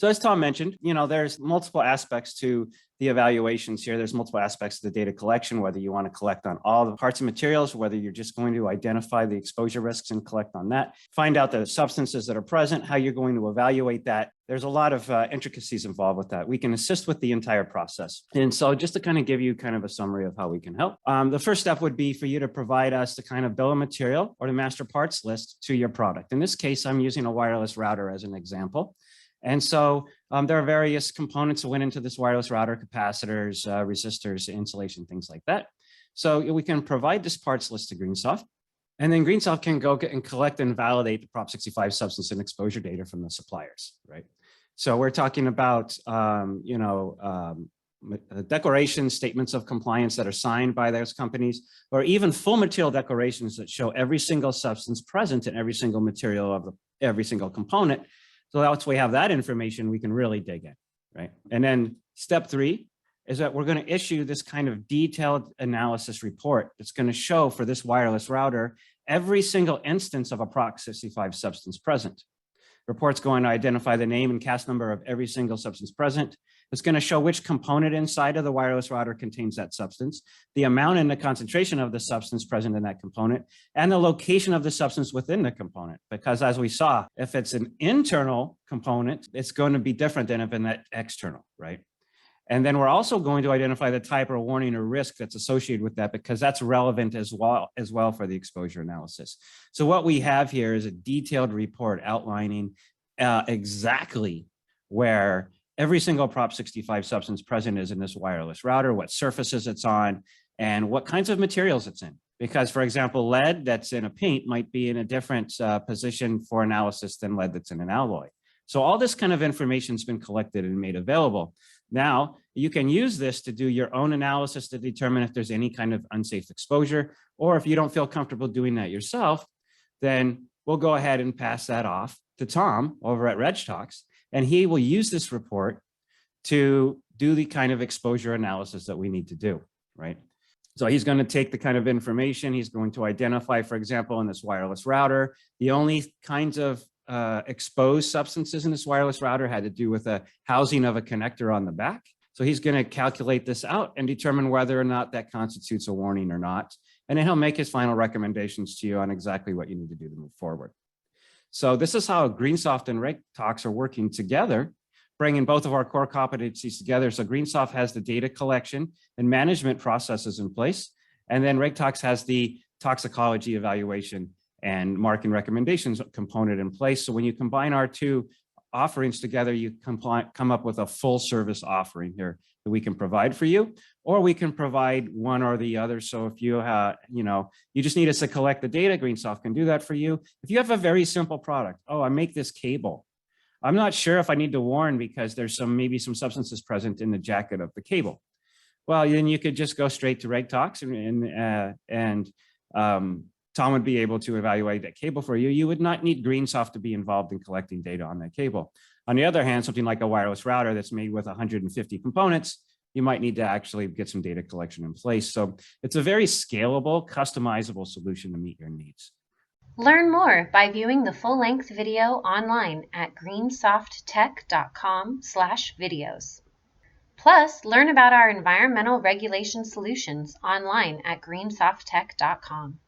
So as Tom mentioned, there's multiple aspects to the evaluations here. There's multiple aspects to the data collection, whether you want to collect on all the parts and materials, whether you're just going to identify the exposure risks and collect on that, find out the substances that are present, how you're going to evaluate that. There's a lot of intricacies involved with that. We can assist with the entire process. And so just to kind of give you kind of a summary of how we can help, the first step would be for you to provide us the kind of bill of material or the master parts list to your product. In this case, I'm using a wireless router as an example. And so there are various components that went into this wireless router: capacitors, resistors, insulation, things like that. So we can provide this parts list to GreenSoft, and then GreenSoft can go and collect and validate the Prop 65 substance and exposure data from the suppliers, right? So we're talking about, declaration statements of compliance that are signed by those companies, or even full material declarations that show every single substance present in every single material of every single component. So once we have that information, we can really dig in, right? And then step 3 is that we're going to issue this kind of detailed analysis report that's going to show for this wireless router every single instance of a Prop 65 substance present. The report's going to identify the name and CAS number of every single substance present. It's going to show which component inside of the wireless router contains that substance, the amount and the concentration of the substance present in that component, and the location of the substance within the component. Because as we saw, if it's an internal component, it's going to be different than if it's external, right? And then we're also going to identify the type or warning or risk that's associated with that, because that's relevant as well for the exposure analysis. So what we have here is a detailed report outlining exactly where every single Prop 65 substance present is in this wireless router, what surfaces it's on, and what kinds of materials it's in. Because, for example, lead that's in a paint might be in a different position for analysis than lead that's in an alloy. So all this kind of information has been collected and made available. Now, you can use this to do your own analysis to determine if there's any kind of unsafe exposure, or if you don't feel comfortable doing that yourself, then we'll go ahead and pass that off to Tom over at RegTox, and he will use this report to do the kind of exposure analysis that we need to do, right? So he's going to take the kind of information, he's going to identify, for example, in this wireless router, the only kinds of exposed substances in this wireless router had to do with a housing of a connector on the back. So he's going to calculate this out and determine whether or not that constitutes a warning or not. And then he'll make his final recommendations to you on exactly what you need to do to move forward. So this is how GreenSoft and RegTox are working together, bringing both of our core competencies together. So GreenSoft has the data collection and management processes in place, and then RegTox has the toxicology evaluation and marking recommendations component in place. So when you combine our two offerings together, you come up with a full service offering here that we can provide for you, or we can provide one or the other. So if you you just need us to collect the data, GreenSoft can do that for you. If you have a very simple product, I make this cable, I'm not sure if I need to warn because there's maybe some substances present in the jacket of the cable. Well, then you could just go straight to RegTox and Tom would be able to evaluate that cable for you. You would not need GreenSoft to be involved in collecting data on that cable. On the other hand, something like a wireless router that's made with 150 components, you might need to actually get some data collection in place. So it's a very scalable, customizable solution to meet your needs. Learn more by viewing the full-length video online at greensofttech.com/videos. Plus, learn about our environmental regulation solutions online at greensofttech.com.